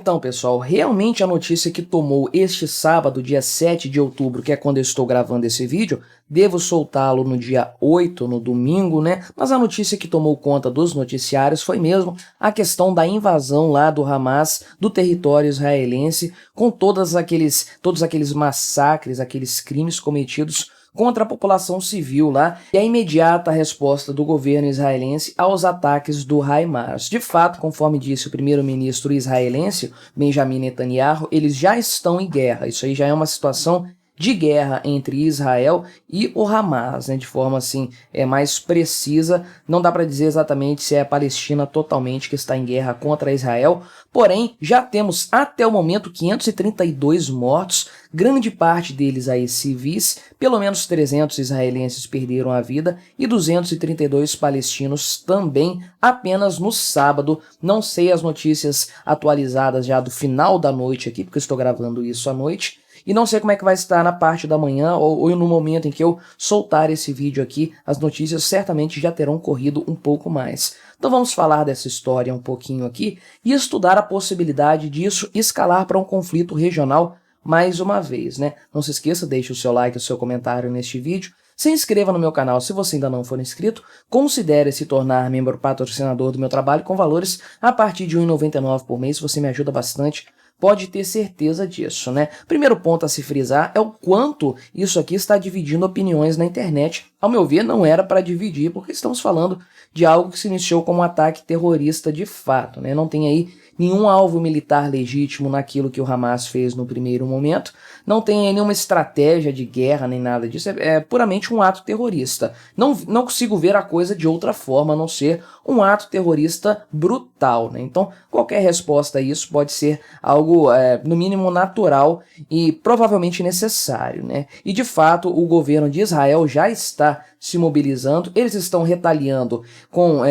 Então, pessoal, realmente a notícia que tomou este sábado, dia 7 de outubro, que é quando eu estou gravando esse vídeo, devo soltá-lo no dia 8, no domingo, né? Mas a notícia que tomou conta dos noticiários foi mesmo a questão da invasão lá do Hamas do território israelense, com todos aqueles massacres, aqueles crimes cometidos contra a população civil lá, e a imediata resposta do governo israelense aos ataques do Hamas. De fato, conforme disse o primeiro-ministro israelense, Benjamin Netanyahu, eles já estão em guerra. Isso aí já é uma situação de guerra entre Israel e o Hamas, né, de forma assim mais precisa. Não dá para dizer exatamente se é a Palestina totalmente que está em guerra contra Israel, porém já temos até o momento 532 mortos, grande parte deles aí civis, pelo menos 300 israelenses perderam a vida e 232 palestinos também, apenas no sábado. Não sei as notícias atualizadas já do final da noite aqui, porque eu estou gravando isso à noite, e não sei como é que vai estar na parte da manhã ou no momento em que eu soltar esse vídeo aqui, as notícias certamente já terão corrido um pouco mais. Então vamos falar dessa história um pouquinho aqui e estudar a possibilidade disso escalar para um conflito regional mais uma vez, né? Não se esqueça, deixe o seu like e o seu comentário neste vídeo. Se inscreva no meu canal se você ainda não for inscrito, considere se tornar membro patrocinador do meu trabalho com valores a partir de R$ 1,99 por mês, você me ajuda bastante. Pode ter certeza disso, né? Primeiro ponto a se frisar é o quanto isso aqui está dividindo opiniões na internet. Ao meu ver, não era para dividir, porque estamos falando de algo que se iniciou como um ataque terrorista de fato, né? Não tem aí nenhum alvo militar legítimo naquilo que o Hamas fez no primeiro momento, não tem aí nenhuma estratégia de guerra nem nada disso, é puramente um ato terrorista. Não consigo ver a coisa de outra forma a não ser um ato terrorista brutal, né? Então, qualquer resposta a isso pode ser algo, no mínimo, natural e provavelmente necessário, né? E, de fato, o governo de Israel já está se mobilizando, eles estão retaliando com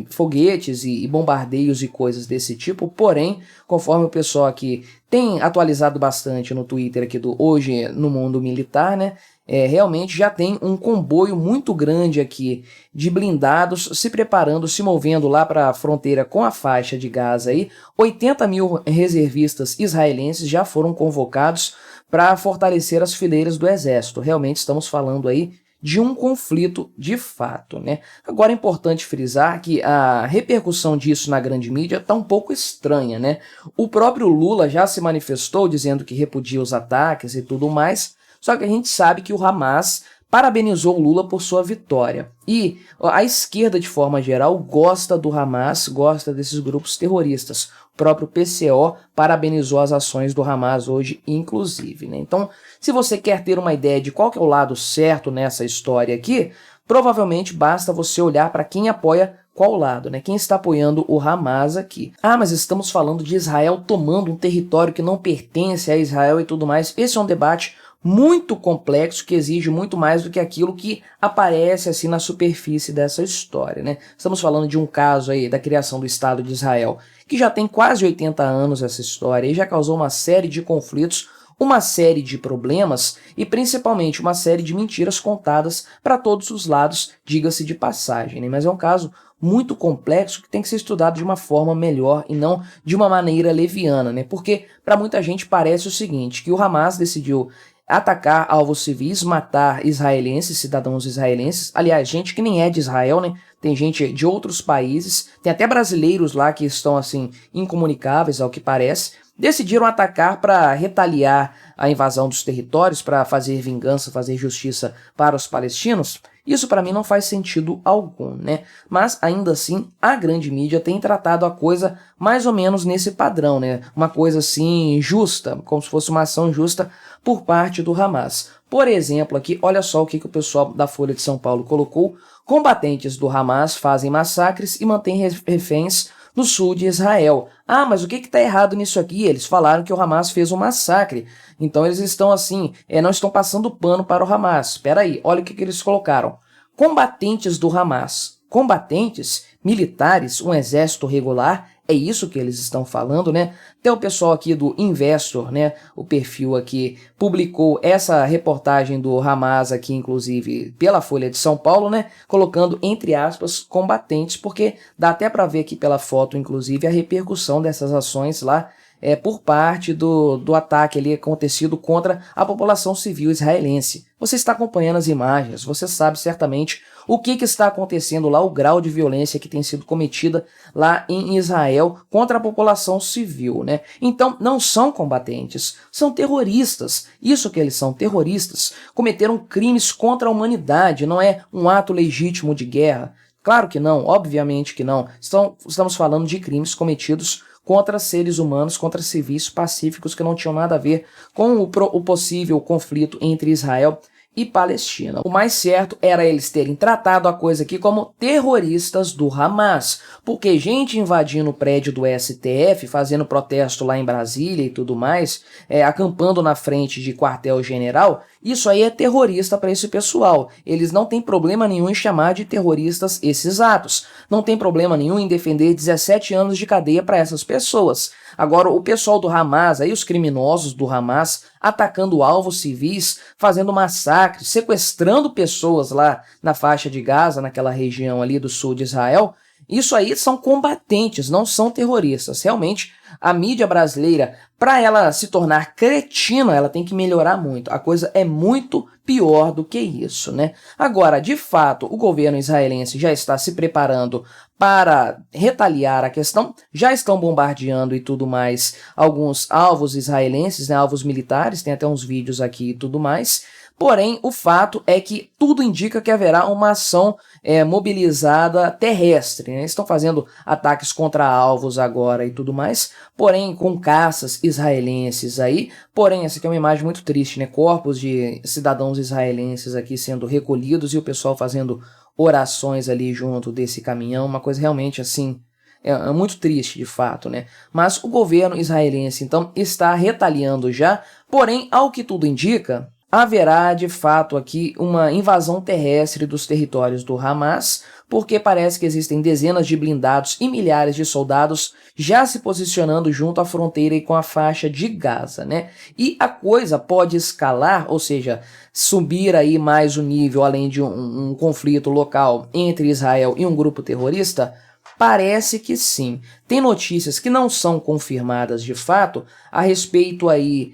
foguetes e bombardeios e coisas desse tipo, porém, conforme o pessoal aqui tem atualizado bastante no Twitter aqui do Hoje no Mundo Militar, né? Realmente já tem um comboio muito grande aqui de blindados se preparando, se movendo lá para a fronteira com a faixa de Gaza aí. 80 mil reservistas israelenses já foram convocados para fortalecer as fileiras do exército. Realmente estamos falando aí de um conflito de fato, né? Agora é importante frisar que a repercussão disso na grande mídia está um pouco estranha, né? O próprio Lula já se manifestou dizendo que repudia os ataques e tudo mais, só que a gente sabe que o Hamas parabenizou o Lula por sua vitória. E a esquerda, de forma geral, gosta do Hamas, gosta desses grupos terroristas. O próprio PCO parabenizou as ações do Hamas hoje, inclusive, né? Então, se você quer ter uma ideia de qual que é o lado certo nessa história aqui, provavelmente basta você olhar para quem apoia qual lado, né? Quem está apoiando o Hamas aqui. Ah, mas estamos falando de Israel tomando um território que não pertence a Israel e tudo mais. Esse é um debate muito complexo, que exige muito mais do que aquilo que aparece assim na superfície dessa história, né? Estamos falando de um caso aí da criação do Estado de Israel, que já tem quase 80 anos essa história e já causou uma série de conflitos, uma série de problemas e principalmente uma série de mentiras contadas para todos os lados, diga-se de passagem, né? Mas é um caso muito complexo que tem que ser estudado de uma forma melhor e não de uma maneira leviana, né? Porque para muita gente parece o seguinte, que o Hamas decidiu atacar alvos civis, matar israelenses, cidadãos israelenses, aliás, gente que nem é de Israel, né? Tem gente de outros países, tem até brasileiros lá que estão, assim, incomunicáveis, ao que parece, decidiram atacar para retaliar a invasão dos territórios, para fazer vingança, fazer justiça para os palestinos. Isso para mim não faz sentido algum, né? Mas ainda assim a grande mídia tem tratado a coisa mais ou menos nesse padrão, né? Uma coisa assim justa, como se fosse uma ação justa por parte do Hamas. Por exemplo, aqui, olha só o que o pessoal da Folha de São Paulo colocou. Combatentes do Hamas fazem massacres e mantêm reféns no sul de Israel. Ah, mas o que está errado nisso aqui? Eles falaram que o Hamas fez um massacre. Então eles estão assim, não estão passando pano para o Hamas. Espera aí, olha o que eles colocaram. Combatentes do Hamas. Combatentes, militares, um exército regular, é isso que eles estão falando, né? Até o pessoal aqui do Investor, né? O perfil aqui publicou essa reportagem do Hamas aqui, inclusive, pela Folha de São Paulo, né? Colocando, entre aspas, combatentes, porque dá até para ver aqui pela foto, inclusive, a repercussão dessas ações lá por parte do ataque ali acontecido contra a população civil israelense. Você está acompanhando as imagens, você sabe certamente o que está acontecendo lá, o grau de violência que tem sido cometida lá em Israel contra a população civil, né? Então, não são combatentes, são terroristas. Isso que eles são, terroristas. Cometeram crimes contra a humanidade, não é um ato legítimo de guerra. Claro que não, obviamente que não. Estamos falando de crimes cometidos contra seres humanos, contra civis pacíficos que não tinham nada a ver com o possível conflito entre Israel e Palestina. O mais certo era eles terem tratado a coisa aqui como terroristas do Hamas, porque gente invadindo o prédio do STF, fazendo protesto lá em Brasília e tudo mais, acampando na frente de quartel-general, isso aí é terrorista para esse pessoal. Eles não têm problema nenhum em chamar de terroristas esses atos. Não tem problema nenhum em defender 17 anos de cadeia para essas pessoas. Agora, o pessoal do Hamas, aí os criminosos do Hamas, atacando alvos civis, fazendo massacres, sequestrando pessoas lá na faixa de Gaza, naquela região ali do sul de Israel, isso aí são combatentes, não são terroristas. Realmente, a mídia brasileira, para ela se tornar cretina, ela tem que melhorar muito. A coisa é muito pior do que isso, né? Agora, de fato, o governo israelense já está se preparando para retaliar a questão, já estão bombardeando e tudo mais alguns alvos israelenses, né, alvos militares, tem até uns vídeos aqui e tudo mais. Porém, o fato é que tudo indica que haverá uma ação mobilizada terrestre, né? Estão fazendo ataques contra alvos agora e tudo mais, porém com caças israelenses aí. Porém, essa aqui é uma imagem muito triste, né? Corpos de cidadãos israelenses aqui sendo recolhidos e o pessoal fazendo orações ali junto desse caminhão, uma coisa realmente assim, é muito triste de fato, né? Mas o governo israelense então está retaliando já, porém, ao que tudo indica, haverá de fato aqui uma invasão terrestre dos territórios do Hamas, porque parece que existem dezenas de blindados e milhares de soldados já se posicionando junto à fronteira e com a faixa de Gaza, né? E a coisa pode escalar, ou seja, subir aí mais o nível, além de um conflito local entre Israel e um grupo terrorista. Parece que sim. Tem notícias que não são confirmadas de fato a respeito aí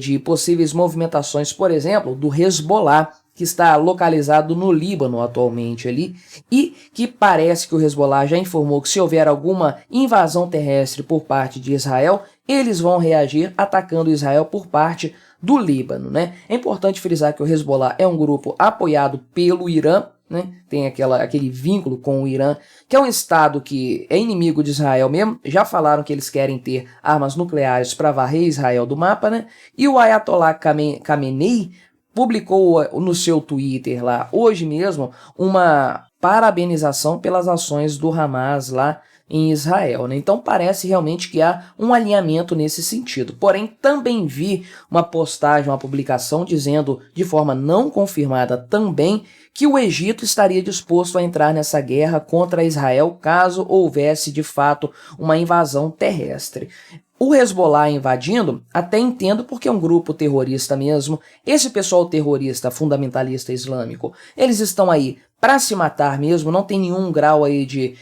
de possíveis movimentações, por exemplo, do Hezbollah, que está localizado no Líbano atualmente ali, e que parece que o Hezbollah já informou que se houver alguma invasão terrestre por parte de Israel, eles vão reagir atacando Israel por parte do Líbano, né? É importante frisar que o Hezbollah é um grupo apoiado pelo Irã, né? Tem aquele vínculo com o Irã, que é um estado que é inimigo de Israel mesmo. Já falaram que eles querem ter armas nucleares para varrer Israel do mapa, né? E o Ayatollah Khamenei publicou no seu Twitter lá, hoje mesmo, uma parabenização pelas ações do Hamas lá em Israel, né? Então parece realmente que há um alinhamento nesse sentido. Porém, também vi uma postagem, uma publicação dizendo de forma não confirmada também que o Egito estaria disposto a entrar nessa guerra contra Israel caso houvesse de fato uma invasão terrestre. O Hezbollah invadindo, até entendo porque é um grupo terrorista mesmo. Esse pessoal terrorista fundamentalista islâmico, eles estão aí para se matar mesmo, não tem nenhum grau aí de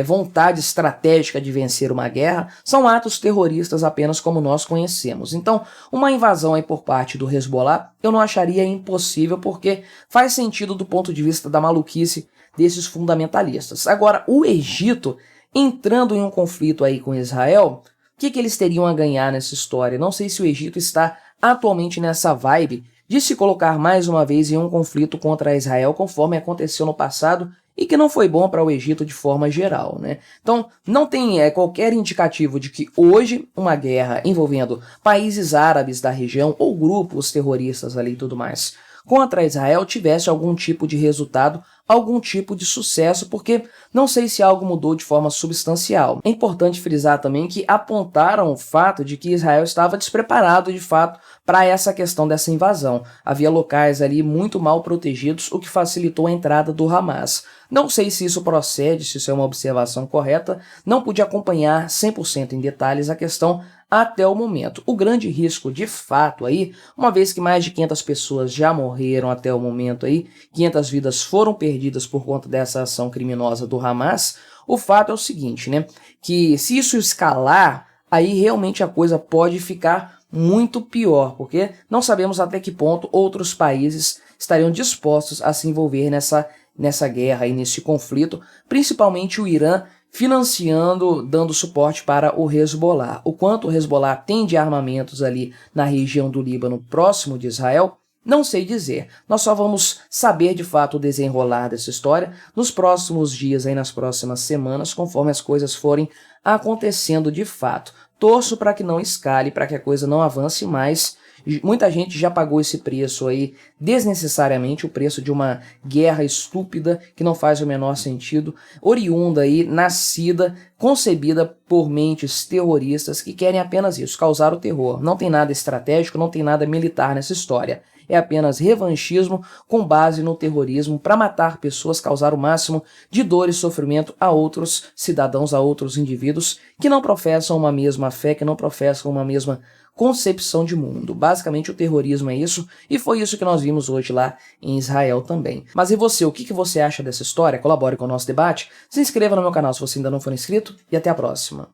vontade estratégica de vencer uma guerra, são atos terroristas apenas como nós conhecemos. Então, uma invasão aí por parte do Hezbollah, eu não acharia impossível, porque faz sentido do ponto de vista da maluquice desses fundamentalistas. Agora, o Egito, entrando em um conflito aí com Israel, o que eles teriam a ganhar nessa história? Não sei se o Egito está atualmente nessa vibe de se colocar mais uma vez em um conflito contra Israel, conforme aconteceu no passado, e que não foi bom para o Egito de forma geral, né? Então, não tem qualquer indicativo de que hoje uma guerra envolvendo países árabes da região ou grupos terroristas ali e tudo mais contra Israel tivesse algum tipo de resultado, algum tipo de sucesso, porque não sei se algo mudou de forma substancial. É importante frisar também que apontaram o fato de que Israel estava despreparado de fato para essa questão dessa invasão. Havia locais ali muito mal protegidos, o que facilitou a entrada do Hamas. Não sei se isso procede, se isso é uma observação correta, não pude acompanhar 100% em detalhes a questão até o momento. O grande risco de fato aí, uma vez que mais de 500 pessoas já morreram até o momento aí, 500 vidas foram perdidas por conta dessa ação criminosa do Hamas, o fato é o seguinte, né, que se isso escalar aí realmente a coisa pode ficar muito pior, porque não sabemos até que ponto outros países estariam dispostos a se envolver nessa guerra e nesse conflito, principalmente o Irã, financiando, dando suporte para o Hezbollah. O quanto o Hezbollah tem de armamentos ali na região do Líbano, próximo de Israel, não sei dizer. Nós só vamos saber de fato o desenrolar dessa história nos próximos dias, aí nas próximas semanas, conforme as coisas forem acontecendo de fato. Torço para que não escale, para que a coisa não avance mais. Muita gente já pagou esse preço aí desnecessariamente, o preço de uma guerra estúpida que não faz o menor sentido, oriunda aí, nascida, concebida por mentes terroristas que querem apenas isso, causar o terror. Não tem nada estratégico, não tem nada militar nessa história. É apenas revanchismo com base no terrorismo para matar pessoas, causar o máximo de dor e sofrimento a outros cidadãos, a outros indivíduos que não professam uma mesma fé, que não professam uma mesma concepção de mundo. Basicamente o terrorismo é isso, e foi isso que nós vimos hoje lá em Israel também. Mas e você, o que você acha dessa história? Colabore com o nosso debate, se inscreva no meu canal se você ainda não for inscrito, e até a próxima.